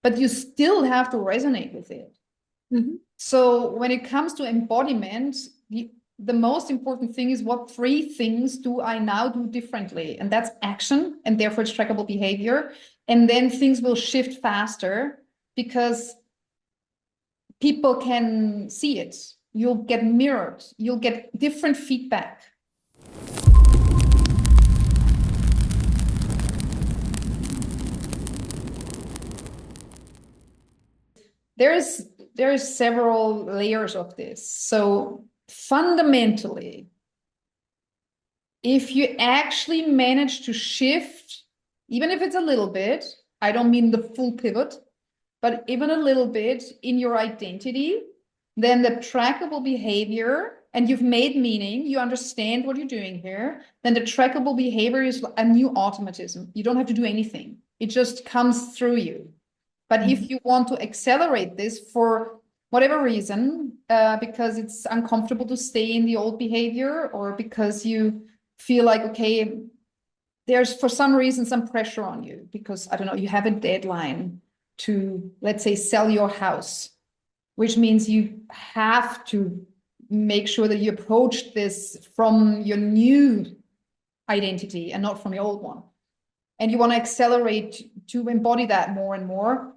but you still have to resonate with it. Mm-hmm. So when it comes to embodiment, the most important thing is, what 3 things do I now do differently? And that's action, and therefore it's trackable behavior. And then things will shift faster because people can see it. You'll get mirrored. You'll get different feedback. There's several layers of this. So fundamentally, if you actually manage to shift, even if it's a little bit, I don't mean the full pivot, but even a little bit in your identity, then the trackable behavior, and you've made meaning, you understand what you're doing here, then the trackable behavior is a new automatism. You don't have to do anything. It just comes through you. But if you want to accelerate this for whatever reason, because it's uncomfortable to stay in the old behavior, or because you feel like, okay, there's for some reason some pressure on you because, I don't know, you have a deadline to, let's say, sell your house, which means you have to make sure that you approach this from your new identity and not from your old one. And you want to accelerate to embody that more and more.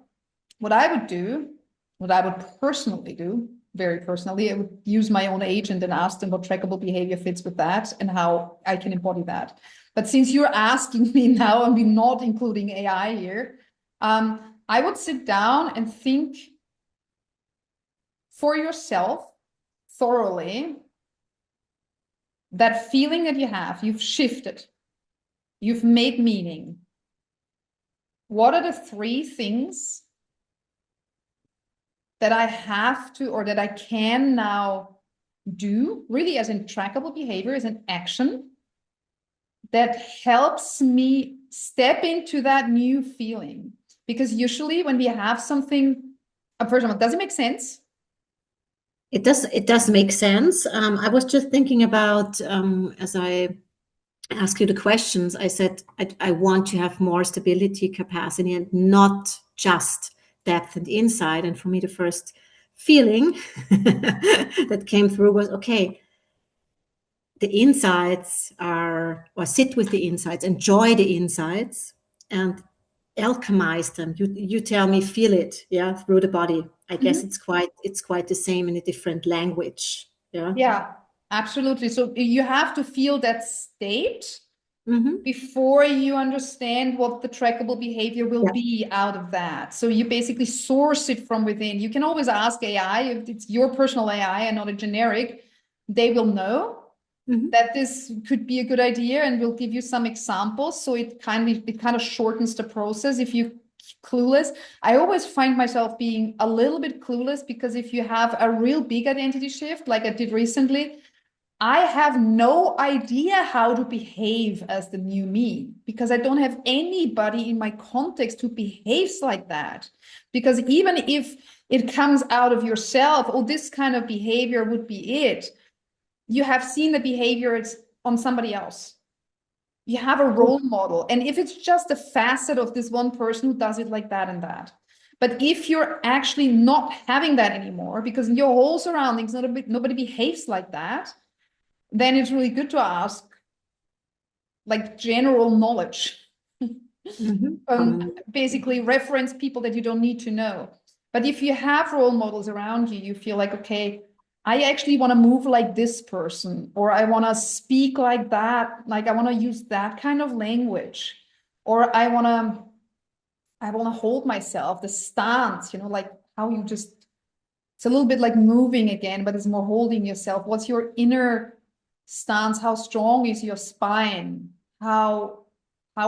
What I would personally do, very personally, I would use my own agent and ask them what trackable behavior fits with that and how I can embody that. But since you're asking me now, and we're not including AI here, I would sit down and think for yourself thoroughly that feeling that you have, you've shifted, you've made meaning. What are the 3 things that I have to, or that I can now do, really as in trackable behavior, as an action that helps me step into that new feeling? Because usually when we have something, first of all, does it make sense? It does make sense. I was just thinking about, as I ask you the questions, I said, I want to have more stability, capacity, and not just depth and insight. And for me, the first feeling that came through was, okay, the insights are, or sit with the insights, enjoy the insights, and alchemize them. You tell me, feel it, yeah, through the body. I guess it's quite the same in a different language. Yeah, absolutely. So you have to feel that state Mm-hmm. before you understand what the trackable behavior will be out of that. So you basically source it from within. You can always ask AI, if it's your personal AI and not a generic, they will know that this could be a good idea and will give you some examples. So it kind of shortens the process if you clueless. I always find myself being a little bit clueless, because if you have a real big identity shift like I did recently, I have no idea how to behave as the new me, because I don't have anybody in my context who behaves like that. Because even if it comes out of yourself, oh, this kind of behavior would be it, you have seen the behavior on somebody else. You have a role model. And if it's just a facet of this one person who does it like that and that. But if you're actually not having that anymore, because in your whole surroundings, nobody behaves like that, then it's really good to ask, like, general knowledge. Basically reference people that you don't need to know. But if you have role models around you, you feel like, okay, I actually want to move like this person, or I want to speak like that, like I want to use that kind of language, or I want to hold myself, the stance, like how you just, it's a little bit like moving again, but it's more holding yourself. What's your inner stance? How strong is your spine? How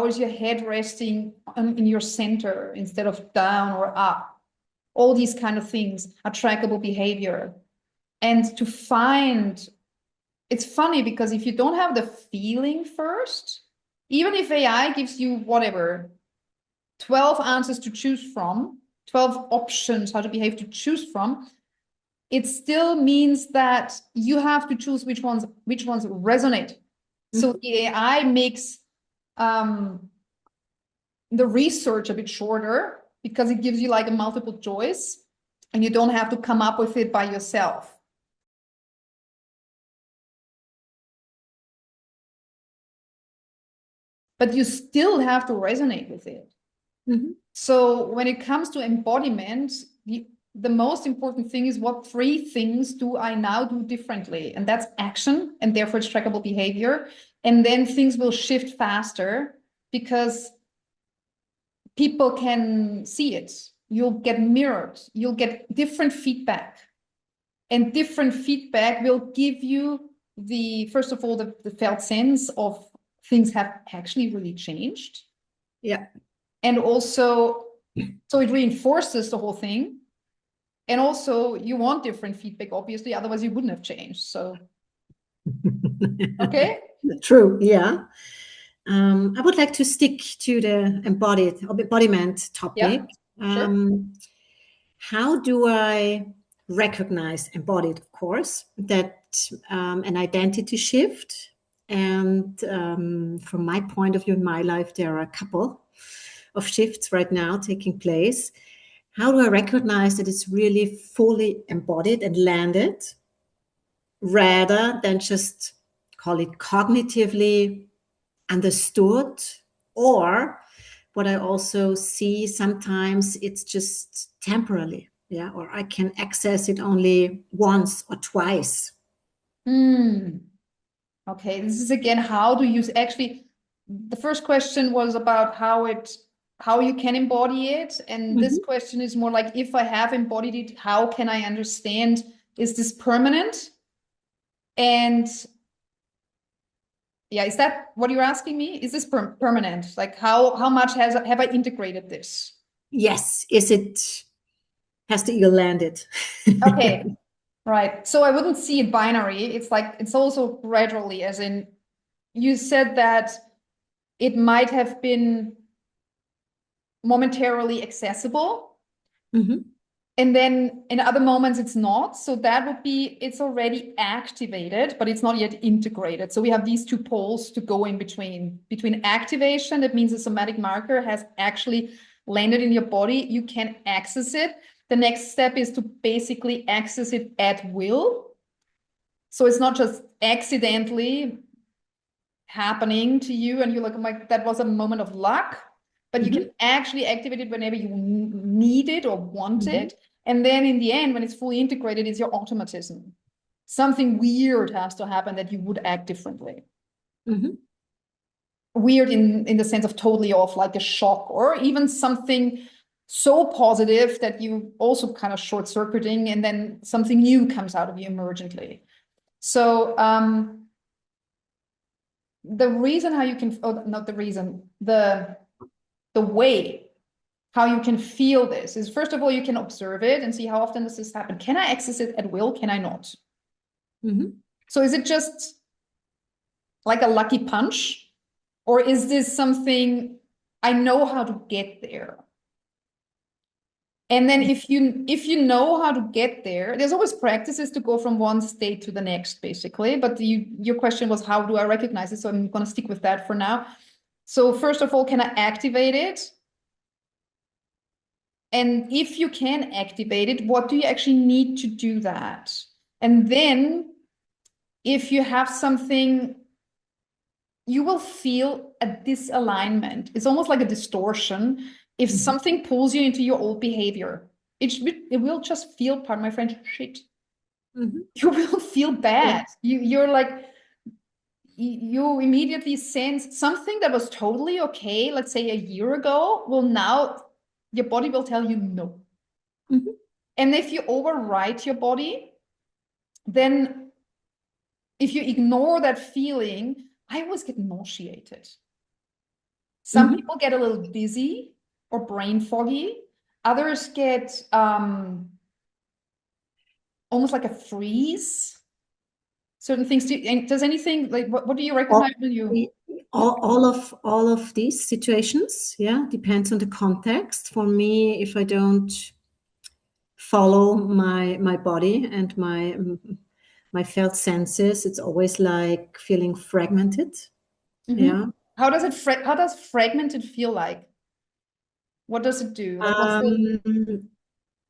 is your head resting in your center instead of down or up? All these kind of things are trackable behavior. And to find, it's funny because if you don't have the feeling first, even if AI gives you whatever, 12 answers to choose from, 12 options how to behave to choose from, it still means that you have to choose which ones resonate. So the AI makes the research a bit shorter, because it gives you like a multiple choice and you don't have to come up with it by yourself. But you still have to resonate with it. Mm-hmm. So when it comes to embodiment, the most important thing is, what 3 things do I now do differently? And that's action, and therefore it's trackable behavior. And then things will shift faster because people can see it. You'll get mirrored. You'll get different feedback. And different feedback will give you first of all, the felt sense of things have actually really changed. Yeah. And also, so it reinforces the whole thing. And also, you want different feedback, obviously, otherwise you wouldn't have changed. So, okay. True. Yeah. I would like to stick to the embodiment topic. Yeah, sure. How do I recognize embodied, of course, that an identity shift? And from my point of view in my life, there are a couple of shifts right now taking place. How do I recognize that it's really fully embodied and landed, rather than just call it cognitively understood? Or what I also see sometimes, it's just temporarily, yeah, or I can access it only once or twice. Okay, this is again, how do you actually, the first question was about how you can embody it. And this question is more like, if I have embodied it, how can I understand, is this permanent? And yeah, is that what you're asking me? Is this permanent? Like how much have I integrated this? Yes, has the eel landed? Okay, right. So I wouldn't see it binary. It's like, it's also gradually, as in, you said that it might have been momentarily accessible. And then in other moments it's not. So that would be, it's already activated, but it's not yet integrated. So we have these 2 poles to go in between. Between activation, that means the somatic marker has actually landed in your body. You can access it. The next step is to basically access it at will. So it's not just accidentally happening to you and you're like, oh my, that was a moment of luck, but you can actually activate it whenever you need it or want it. And then in the end, when it's fully integrated, it's your automatism. Something weird has to happen that you would act differently. Weird in the sense of totally off, like a shock, or even something so positive that you also kind of short-circuiting, and then something new comes out of you emergently. So the reason how you can, oh, not the reason, the way how you can feel this is, first of all, you can observe it and see how often does this happen. Can I access it at will? Can I not? So is it just like a lucky punch, or is this something I know how to get there? And then if you know how to get there, there's always practices to go from one state to the next, basically. But your question was, how do I recognize it? So I'm going to stick with that for now. So first of all, can I activate it? And if you can activate it, what do you actually need to do that? And then if you have something, you will feel a disalignment. It's almost like a distortion. If something pulls you into your old behavior, it will just feel, pardon my French, shit. You will feel bad. You're like, you immediately sense something that was totally okay, let's say a year ago, will now, your body will tell you no. And if you override your body, then if you ignore that feeling, I always get nauseated. Some people get a little dizzy or brain foggy. Others get almost like a freeze. Certain things. Does anything, like, what do you recognize when you? All of these situations, yeah, depends on the context. For me, if I don't follow my body and my felt senses, it's always like feeling fragmented. Yeah. How does fragmented feel like? What does it do? Like, what's the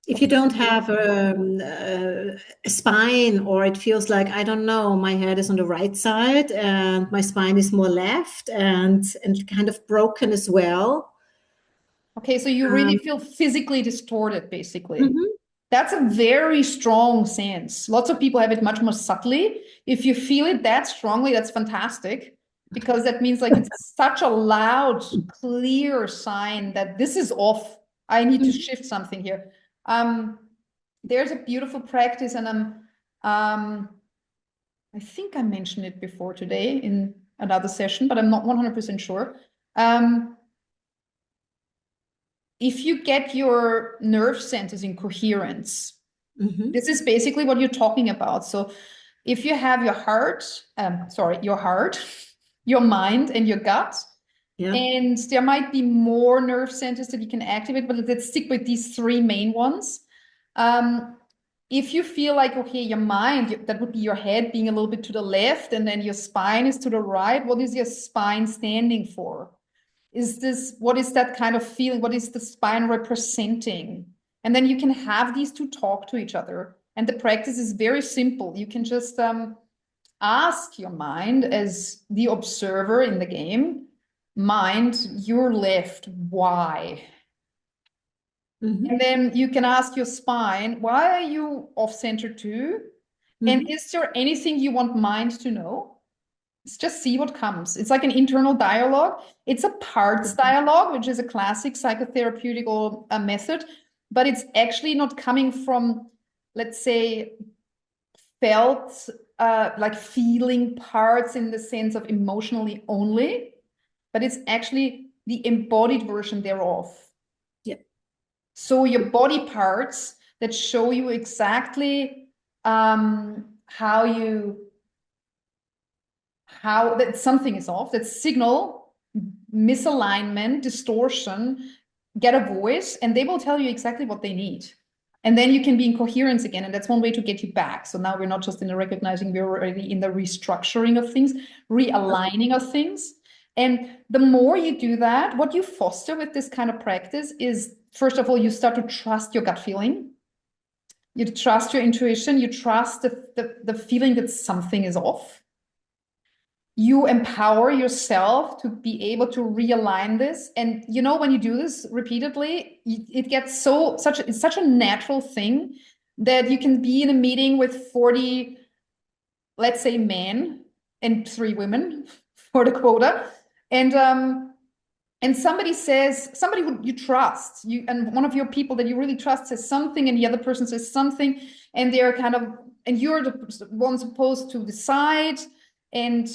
If you don't have a spine, or it feels like, I don't know, my head is on the right side and my spine is more left, and kind of broken as well. okay, so you really feel physically distorted, basically. Mhm. That's a very strong sense. Lots of people have it much more subtly. If you feel it that strongly, that's fantastic, because that means like it's such a loud, clear sign that this is off. I need to Mhm. shift something here. Um, there's a beautiful practice, and I think I mentioned it before today in another session, but I'm not 100% sure. If you get your nerve centers in coherence, Mhm. this is basically what you're talking about. So if you have your heart, your heart, your mind, and your gut, Yeah. and there might be more nerve centers that you can activate, but let's stick with these three main ones. If you feel like, okay, your mind, that would be your head being a little bit to the left, and then your spine is to the right, what is your spine standing for? What is that kind of feeling? What is the spine representing? And then you can have these two talk to each other. And the practice is very simple. You can just ask your mind as the observer in the game, mind, you're left, why? Mhm. And then you can ask your spine, why are you off center too? And Mhm. is there anything you want mind to know? Let's just see what comes. It's like an internal dialogue. It's a parts dialogue, which is a classic psychotherapeutical method, but it's actually not coming from, let's say, felt like feeling parts in the sense of emotionally only, but it's actually the embodied version thereof. Yeah. So your body parts that show you exactly how that something is off, that signal misalignment, distortion, get a voice, and they will tell you exactly what they need. And then you can be in coherence again. And that's one way to get you back. So now we're not just in the recognizing, we're already in the restructuring of things, realigning of things. And the more you do that, what you foster with this kind of practice is, first of all, you start to trust your gut feeling. You trust your intuition. You trust the feeling that something is off. You empower yourself to be able to realign this. And you know, when you do this repeatedly, it gets it's such a natural thing that you can be in a meeting with 40, let's say, men and 3 women for the quota. And somebody who you trust, and one of your people that you really trust says something, and the other person says something, and they're kind of, and you're the one supposed to decide, and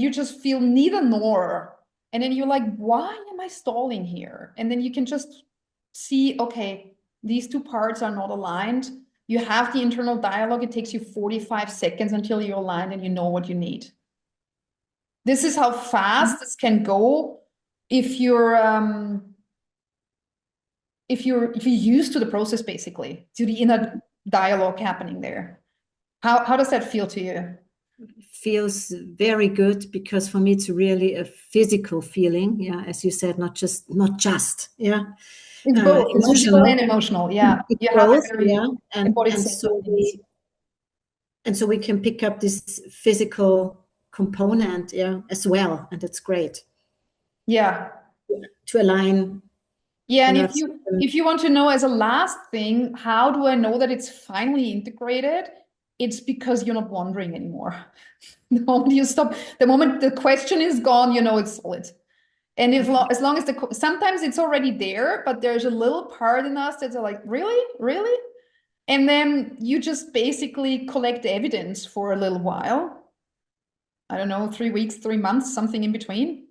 you just feel neither nor. And then you're like, why am I stalling here? And then you can just see, okay, these two parts are not aligned. You have the internal dialogue. It takes you 45 seconds until you're aligned and you know what you need. This is how fast this can go if you're used to the process, basically, to the inner dialogue happening there. How does that feel to you? Feels very good, because for me it's really a physical feeling. Yeah, as you said, not just yeah, It's both. It's physical and emotional. emotional. Yeah, It's you have a both. very Yeah, and embodied and sense of so things. we can pick up this physical component, yeah, as well, and that's great Yeah. to align Yeah, the and nerve if system. you want to know as a last thing, how do I know that it's finally integrated? It's because you're not wandering anymore. The moment you stop, the moment the question is gone, you know it's solid. And as long as sometimes it's already there, but there's a little part in us that's like, really, really? And then you just basically collect evidence for a little while. I don't know, 3 weeks, 3 months, something in between.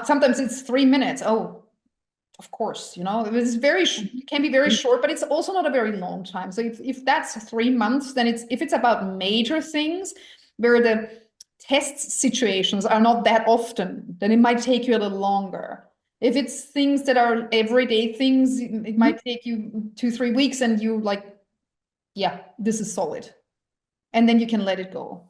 Sometimes it's 3 minutes. Oh, of course, it can be very short, but it's also not a very long time. So if that's 3 months, then if it's about major things where the test situations are not that often, then it might take you a little longer. If it's things that are everyday things, it might take you 2, 3 weeks, and you like, yeah, this is solid. And then you can let it go.